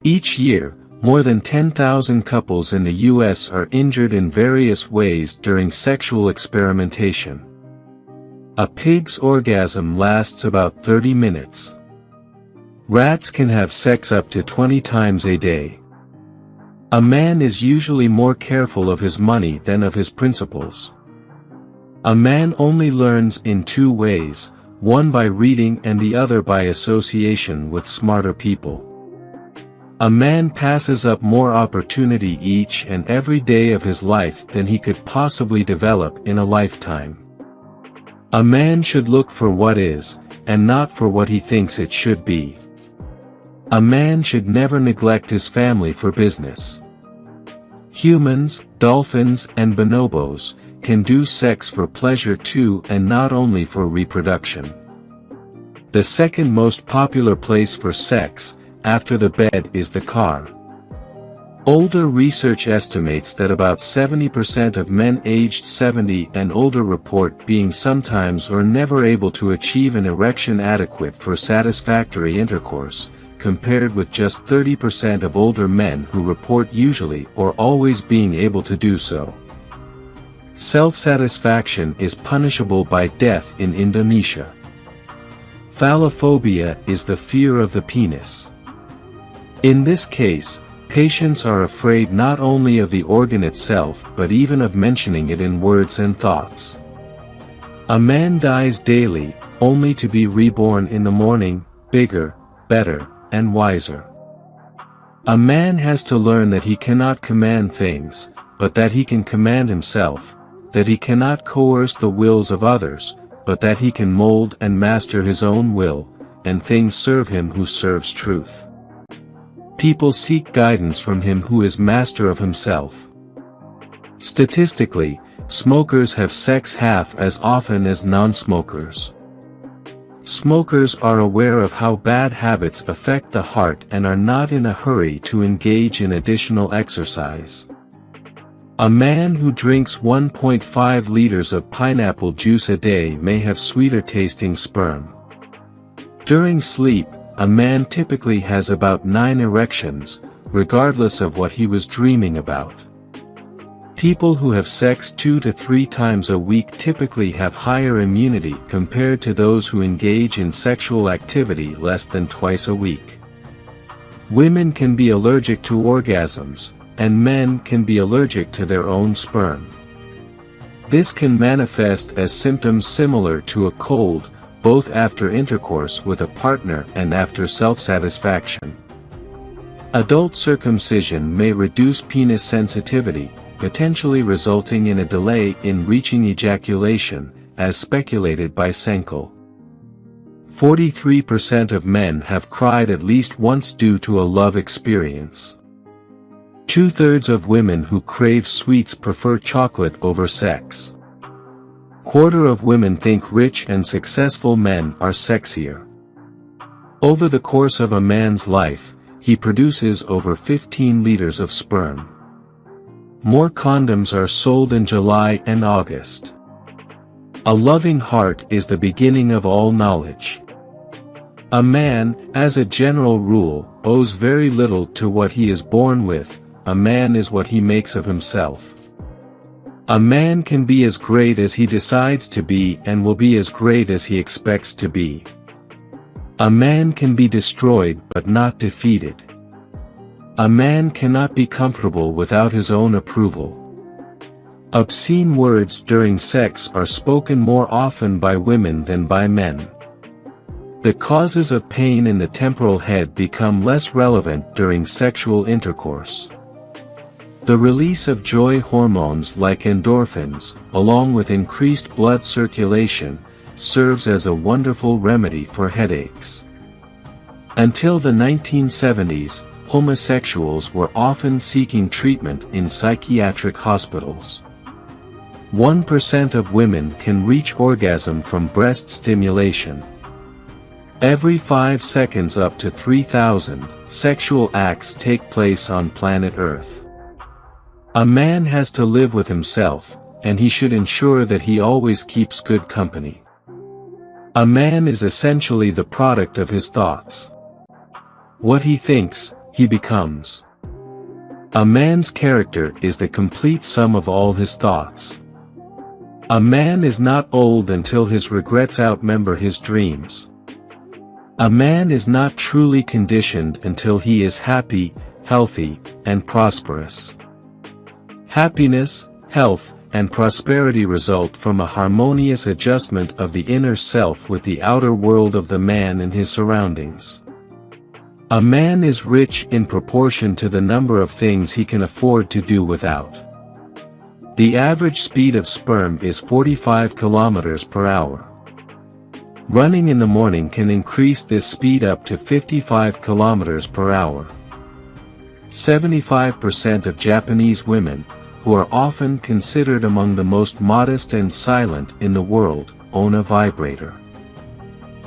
Each year, more than 10,000 couples in the U.S. are injured in various ways during sexual experimentation. A pig's orgasm lasts about 30 minutes. Rats can have sex up to 20 times a day. A man is usually more careful of his money than of his principles. A man only learns in two ways, one by reading and the other by association with smarter people. A man passes up more opportunity each and every day of his life than he could possibly develop in a lifetime. A man should look for what is, and not for what he thinks it should be. A man should never neglect his family for business. Humans, dolphins, and bonobos can do sex for pleasure too and not only for reproduction. The second most popular place for sex, after the bed, is the car. Older research estimates that about 70% of men aged 70 and older report being sometimes or never able to achieve an erection adequate for satisfactory intercourse, compared with just 30% of older men who report usually or always being able to do so. Self-satisfaction is punishable by death in Indonesia. Phallophobia is the fear of the penis. In this case, patients are afraid not only of the organ itself but even of mentioning it in words and thoughts. A man dies daily, only to be reborn in the morning, bigger, better, and wiser. A man has to learn that he cannot command things, but that he can command himself, that he cannot coerce the wills of others, but that he can mold and master his own will, and things serve him who serves truth. People seek guidance from him who is master of himself. Statistically, smokers have sex half as often as non-smokers. Smokers are aware of how bad habits affect the heart and are not in a hurry to engage in additional exercise. A man who drinks 1.5 liters of pineapple juice a day may have sweeter tasting sperm. During sleep, a man typically has about 9 erections, regardless of what he was dreaming about. People who have sex 2 to 3 times a week typically have higher immunity compared to those who engage in sexual activity less than twice a week. Women can be allergic to orgasms, and men can be allergic to their own sperm. This can manifest as symptoms similar to a cold, both after intercourse with a partner and after self-satisfaction. Adult circumcision may reduce penis sensitivity, potentially resulting in a delay in reaching ejaculation, as speculated by Senkel. 43% of men have cried at least once due to a love experience. 2/3 of women who crave sweets prefer chocolate over sex. 1/4 of women think rich and successful men are sexier. Over the course of a man's life, he produces over 15 liters of sperm. More condoms are sold in July and August. A loving heart is the beginning of all knowledge. A man, as a general rule, owes very little to what he is born with. A man is what he makes of himself. A man can be as great as he decides to be and will be as great as he expects to be. A man can be destroyed but not defeated. A man cannot be comfortable without his own approval. Obscene words during sex are spoken more often by women than by men. The causes of pain in the temporal head become less relevant during sexual intercourse. The release of joy hormones like endorphins, along with increased blood circulation, serves as a wonderful remedy for headaches. Until the 1970s, homosexuals were often seeking treatment in psychiatric hospitals. 1% of women can reach orgasm from breast stimulation. Every 5 seconds up to 3,000 sexual acts take place on planet Earth. A man has to live with himself, and he should ensure that he always keeps good company. A man is essentially the product of his thoughts. What he thinks, he becomes. A man's character is the complete sum of all his thoughts. A man is not old until his regrets outnumber his dreams. A man is not truly conditioned until he is happy, healthy, and prosperous. Happiness, health, and prosperity result from a harmonious adjustment of the inner self with the outer world of the man and his surroundings. A man is rich in proportion to the number of things he can afford to do without. The average speed of sperm is 45 kilometers per hour. Running in the morning can increase this speed up to 55 kilometers per hour. 75% of Japanese women, who are often considered among the most modest and silent in the world, own a vibrator.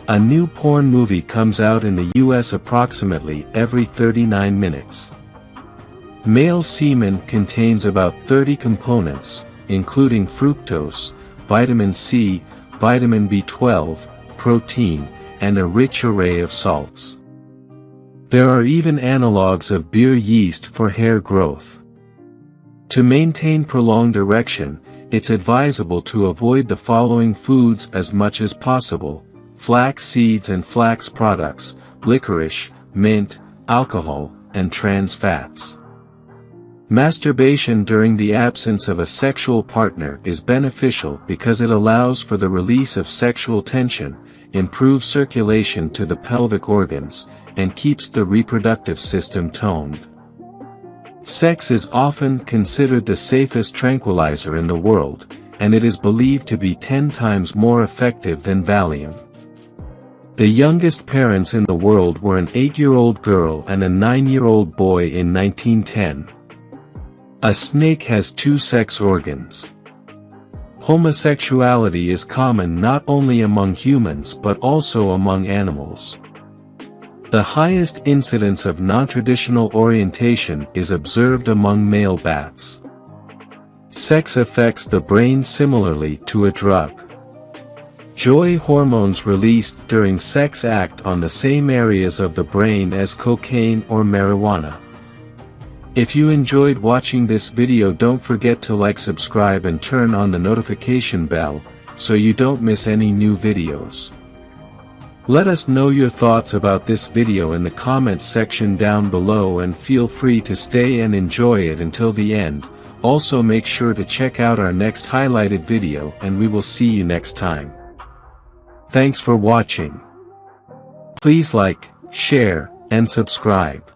A new porn movie comes out in the US approximately every 39 minutes. Male semen contains about 30 components, including fructose, vitamin C, vitamin B12, protein, and a rich array of salts. There are even analogues of beer yeast for hair growth. To maintain prolonged erection, it's advisable to avoid the following foods as much as possible: flax seeds and flax products, licorice, mint, alcohol, and trans fats. Masturbation during the absence of a sexual partner is beneficial because it allows for the release of sexual tension, improves circulation to the pelvic organs, and keeps the reproductive system toned. Sex is often considered the safest tranquilizer in the world, and it is believed to be 10 times more effective than Valium. The youngest parents in the world were an 8-year-old girl and a 9-year-old boy in 1910. A snake has 2 sex organs. Homosexuality is common not only among humans but also among animals. The highest incidence of non-traditional orientation is observed among male bats. Sex affects the brain similarly to a drug. Joy hormones released during sex act on the same areas of the brain as cocaine or marijuana. If you enjoyed watching this video, don't forget to like, subscribe, and turn on the notification bell, so you don't miss any new videos. Let us know your thoughts about this video in the comments section down below, and feel free to stay and enjoy it until the end. Also make sure to check out our next highlighted video, and we will see you next time. Thanks for watching. Please like, share, and subscribe.